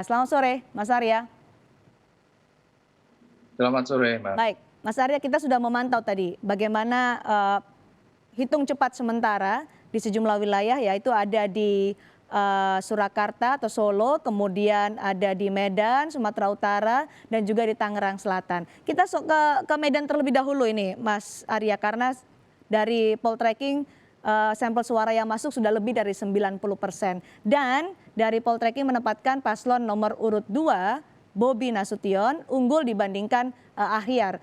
Selamat sore, Mas Arya. Selamat sore, Mbak. Baik, Mas Arya, kita sudah memantau tadi bagaimana hitung cepat sementara di sejumlah wilayah, yaitu ada di Surakarta atau Solo, kemudian ada di Medan, Sumatera Utara, dan juga di Tangerang Selatan. Kita ke Medan terlebih dahulu ini, Mas Arya, karena dari poltreking sampel suara yang masuk sudah lebih dari 90%. Dan dari poltreking menempatkan paslon nomor urut 2, Bobi Nasution, unggul dibandingkan Ahyar.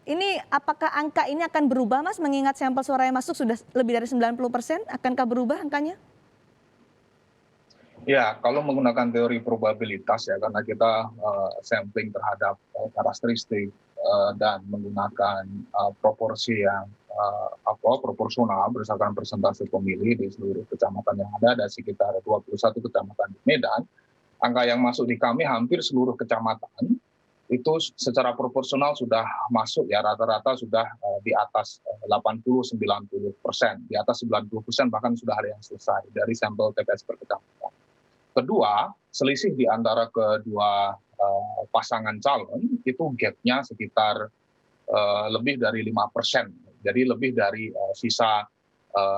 Ini apakah angka ini akan berubah, Mas, mengingat sampel suara yang masuk sudah lebih dari 90%? Akankah berubah angkanya? Ya, kalau menggunakan teori probabilitas ya, karena kita sampling terhadap karakteristik dan menggunakan proporsi yang proporsional berdasarkan persentase pemilih di seluruh kecamatan yang ada sekitar 21 kecamatan di Medan. Angka yang masuk di kami hampir seluruh kecamatan itu secara proporsional sudah masuk ya, rata-rata sudah di atas 80-90%, di atas 90% bahkan sudah ada yang selesai dari sampel TPS per kecamatan. Kedua, selisih di antara kedua pasangan calon itu gapnya sekitar lebih dari 5%, jadi lebih dari sisa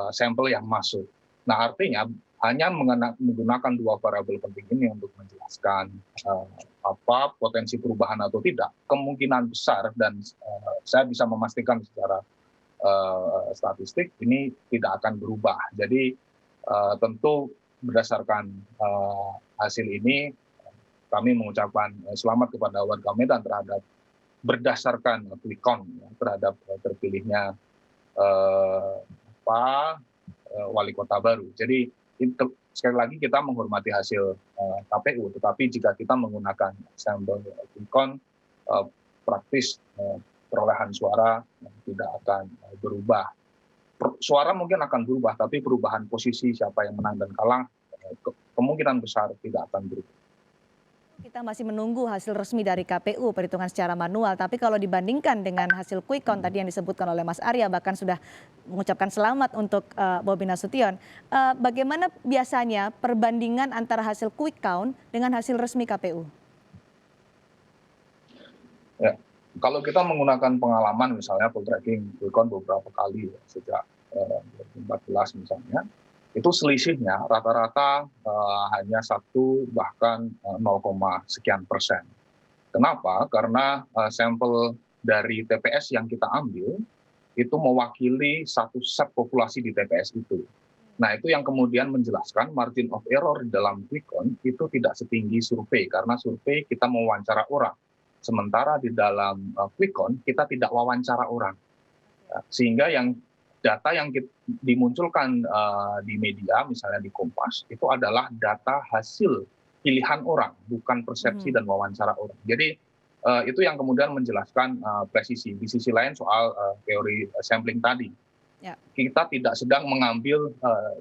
sampel yang masuk. Nah, artinya hanya menggunakan dua variabel penting ini untuk menjelaskan apa potensi perubahan atau tidak, kemungkinan besar dan saya bisa memastikan secara statistik ini tidak akan berubah. Jadi tentu berdasarkan hasil ini kami mengucapkan selamat kepada warga Medan terhadap berdasarkan quick count terhadap terpilihnya wali kota baru. Jadi sekali lagi kita menghormati hasil KPU, tetapi jika kita menggunakan sampel quick count praktis perolehan suara tidak akan berubah. Suara mungkin akan berubah, tapi perubahan posisi siapa yang menang dan kalah kemungkinan besar tidak akan berubah. Kita masih menunggu hasil resmi dari KPU, perhitungan secara manual. Tapi kalau dibandingkan dengan hasil quick count tadi yang disebutkan oleh Mas Arya, bahkan sudah mengucapkan selamat untuk Bobi Nasution. Bagaimana biasanya perbandingan antara hasil quick count dengan hasil resmi KPU? Ya, kalau kita menggunakan pengalaman misalnya poltreking quick count beberapa kali ya, sejak 2014 misalnya, itu selisihnya rata-rata hanya 1 bahkan 0, sekian persen. Kenapa? Karena sampel dari TPS yang kita ambil itu mewakili satu set populasi di TPS itu. Nah, itu yang kemudian menjelaskan margin of error dalam quick count itu tidak setinggi survei, karena survei kita mewawancara orang. Sementara di dalam quick count kita tidak wawancara orang. Sehingga yang data yang dimunculkan di media, misalnya di Kompas, itu adalah data hasil pilihan orang, bukan persepsi dan wawancara orang. Jadi itu yang kemudian menjelaskan presisi. Di sisi lain soal teori sampling tadi, kita tidak sedang mengambil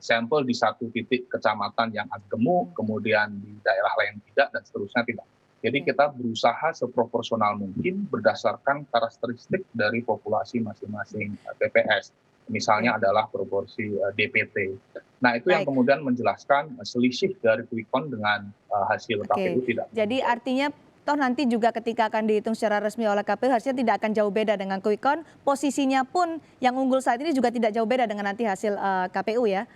sampel di satu titik kecamatan yang gemuk, kemudian di daerah lain tidak, dan seterusnya tidak. Jadi kita berusaha seproporsional mungkin berdasarkan karakteristik dari populasi masing-masing TPS. Misalnya adalah proporsi DPT. Nah, itu yang kemudian menjelaskan selisih dari quick count dengan hasil KPU tidak. Jadi artinya toh nanti juga ketika akan dihitung secara resmi oleh KPU harusnya tidak akan jauh beda dengan quick count. Posisinya pun yang unggul saat ini juga tidak jauh beda dengan nanti hasil KPU ya?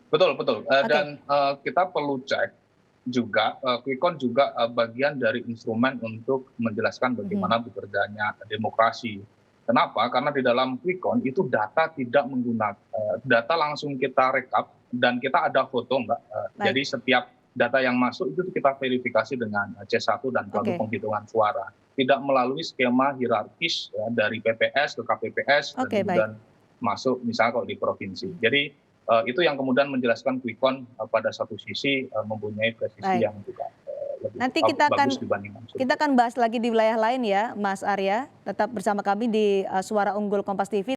Betul, betul. Dan kita perlu cek juga quick count juga bagian dari instrumen untuk menjelaskan bagaimana bekerjanya demokrasi. Kenapa? Karena di dalam quick count itu data tidak menggunakan data langsung kita rekap dan kita ada foto, Mbak. Jadi setiap data yang masuk itu kita verifikasi dengan C1 dan kode penghitungan suara. Tidak melalui skema hierarkis ya, dari PPS ke KPPS dan kemudian masuk misalnya kalau di provinsi. Jadi itu yang kemudian menjelaskan quick count pada satu sisi mempunyai presisi yang juga nanti bagus dibandingkan kita akan bahas lagi di wilayah lain ya, Mas Arya. Tetap bersama kami di Suara Unggul Kompas TV.